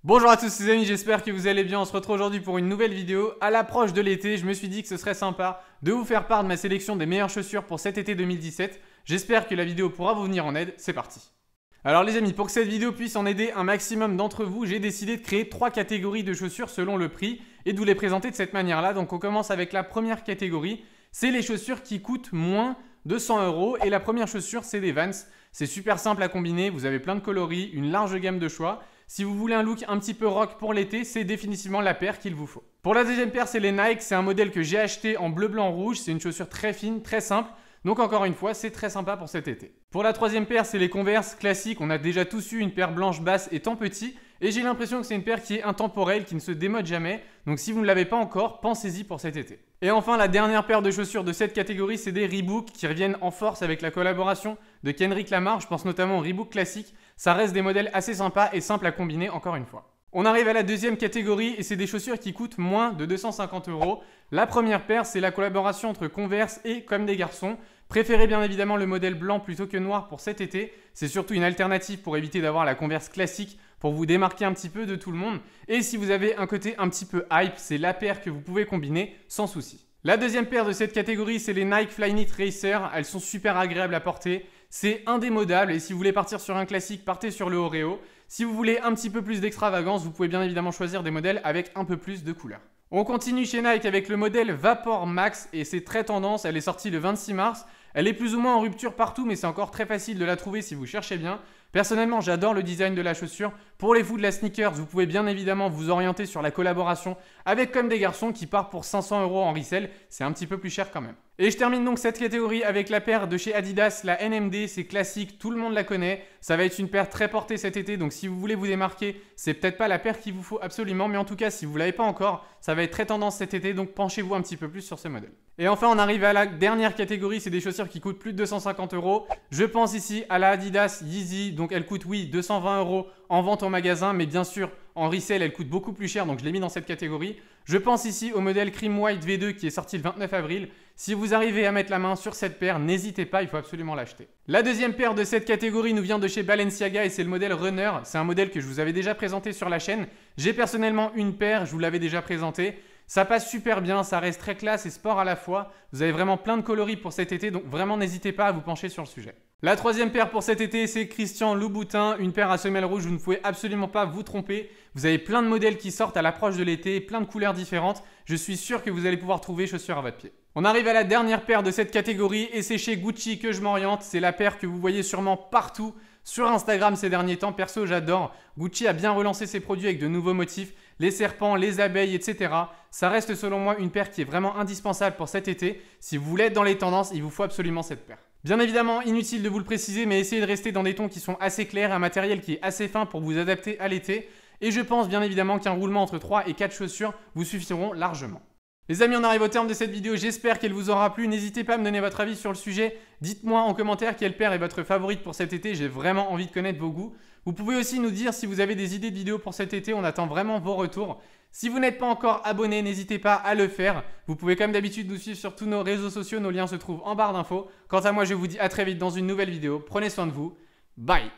Bonjour à tous les amis, j'espère que vous allez bien. On se retrouve aujourd'hui pour une nouvelle vidéo. À l'approche de l'été, je me suis dit que ce serait sympa de vous faire part de ma sélection des meilleures chaussures pour cet été 2017. J'espère que la vidéo pourra vous venir en aide. C'est parti. Alors les amis, pour que cette vidéo puisse en aider un maximum d'entre vous, j'ai décidé de créer 3 catégories de chaussures selon le prix et de vous les présenter de cette manière-là. Donc on commence avec la première catégorie, c'est les chaussures qui coûtent moins de 100 € et la première chaussure c'est des Vans. C'est super simple à combiner, vous avez plein de coloris, une large gamme de choix. Si vous voulez un look un petit peu rock pour l'été, c'est définitivement la paire qu'il vous faut. Pour la deuxième paire, c'est les Nike. C'est un modèle que j'ai acheté en bleu, blanc, rouge. C'est une chaussure très fine, très simple. Donc encore une fois, c'est très sympa pour cet été. Pour la troisième paire, c'est les Converse classiques. On a déjà tous eu une paire blanche basse étant petit. Et j'ai l'impression que c'est une paire qui est intemporelle, qui ne se démode jamais. Donc si vous ne l'avez pas encore, pensez-y pour cet été. Et enfin, la dernière paire de chaussures de cette catégorie, c'est des Reebok qui reviennent en force avec la collaboration de Kendrick Lamar. Je pense notamment au Reebok classique. Ça reste des modèles assez sympas et simples à combiner encore une fois. On arrive à la deuxième catégorie et c'est des chaussures qui coûtent moins de 250 €. La première paire, c'est la collaboration entre Converse et Comme des garçons. Préférez bien évidemment le modèle blanc plutôt que noir pour cet été. C'est surtout une alternative pour éviter d'avoir la Converse classique pour vous démarquer un petit peu de tout le monde. Et si vous avez un côté un petit peu hype, c'est la paire que vous pouvez combiner sans souci. La deuxième paire de cette catégorie, c'est les Nike Flyknit Racer. Elles sont super agréables à porter. C'est indémodable et si vous voulez partir sur un classique, partez sur le Oreo. Si vous voulez un petit peu plus d'extravagance, vous pouvez bien évidemment choisir des modèles avec un peu plus de couleurs. On continue chez Nike avec le modèle Vapor Max et c'est très tendance. Elle est sortie le 26 mars. Elle est plus ou moins en rupture partout, mais c'est encore très facile de la trouver si vous cherchez bien. Personnellement, j'adore le design de la chaussure. Pour les fous de la sneakers, vous pouvez bien évidemment vous orienter sur la collaboration avec Comme des garçons qui part pour 500 € en resell. C'est un petit peu plus cher quand même. Et je termine donc cette catégorie avec la paire de chez Adidas, la NMD. C'est classique, tout le monde la connaît. Ça va être une paire très portée cet été, donc si vous voulez vous démarquer, c'est peut-être pas la paire qu'il vous faut absolument. Mais en tout cas, si vous ne l'avez pas encore, ça va être très tendance cet été, donc penchez-vous un petit peu plus sur ce modèle. Et enfin, on arrive à la dernière catégorie, c'est des chaussures qui coûtent plus de 250 €. Je pense ici à la Adidas Yeezy, donc elle coûte oui 220 € en vente au magasin, mais bien sûr en resell elle coûte beaucoup plus cher, donc je l'ai mis dans cette catégorie. Je pense ici au modèle Cream White V2 qui est sorti le 29 avril. Si vous arrivez à mettre la main sur cette paire, n'hésitez pas, il faut absolument l'acheter. La deuxième paire de cette catégorie nous vient de chez Balenciaga et c'est le modèle Runner. C'est un modèle que je vous avais déjà présenté sur la chaîne. J'ai personnellement une paire, je vous l'avais déjà présenté. Ça passe super bien, ça reste très classe et sport à la fois. Vous avez vraiment plein de coloris pour cet été, donc vraiment n'hésitez pas à vous pencher sur le sujet. La troisième paire pour cet été, c'est Christian Louboutin, une paire à semelle rouge, vous ne pouvez absolument pas vous tromper. Vous avez plein de modèles qui sortent à l'approche de l'été, plein de couleurs différentes. Je suis sûr que vous allez pouvoir trouver chaussures à votre pied. On arrive à la dernière paire de cette catégorie et c'est chez Gucci que je m'oriente. C'est la paire que vous voyez sûrement partout sur Instagram ces derniers temps. Perso, j'adore. Gucci a bien relancé ses produits avec de nouveaux motifs, les serpents, les abeilles, etc. Ça reste selon moi une paire qui est vraiment indispensable pour cet été. Si vous voulez être dans les tendances, il vous faut absolument cette paire. Bien évidemment, inutile de vous le préciser, mais essayez de rester dans des tons qui sont assez clairs, un matériel qui est assez fin pour vous adapter à l'été. Et je pense bien évidemment qu'un roulement entre 3 et 4 chaussures vous suffiront largement. Les amis, on arrive au terme de cette vidéo, j'espère qu'elle vous aura plu. N'hésitez pas à me donner votre avis sur le sujet. Dites-moi en commentaire quelle paire est votre favorite pour cet été, j'ai vraiment envie de connaître vos goûts. Vous pouvez aussi nous dire si vous avez des idées de vidéos pour cet été, on attend vraiment vos retours. Si vous n'êtes pas encore abonné, n'hésitez pas à le faire. Vous pouvez comme d'habitude nous suivre sur tous nos réseaux sociaux, nos liens se trouvent en barre d'infos. Quant à moi, je vous dis à très vite dans une nouvelle vidéo. Prenez soin de vous, bye!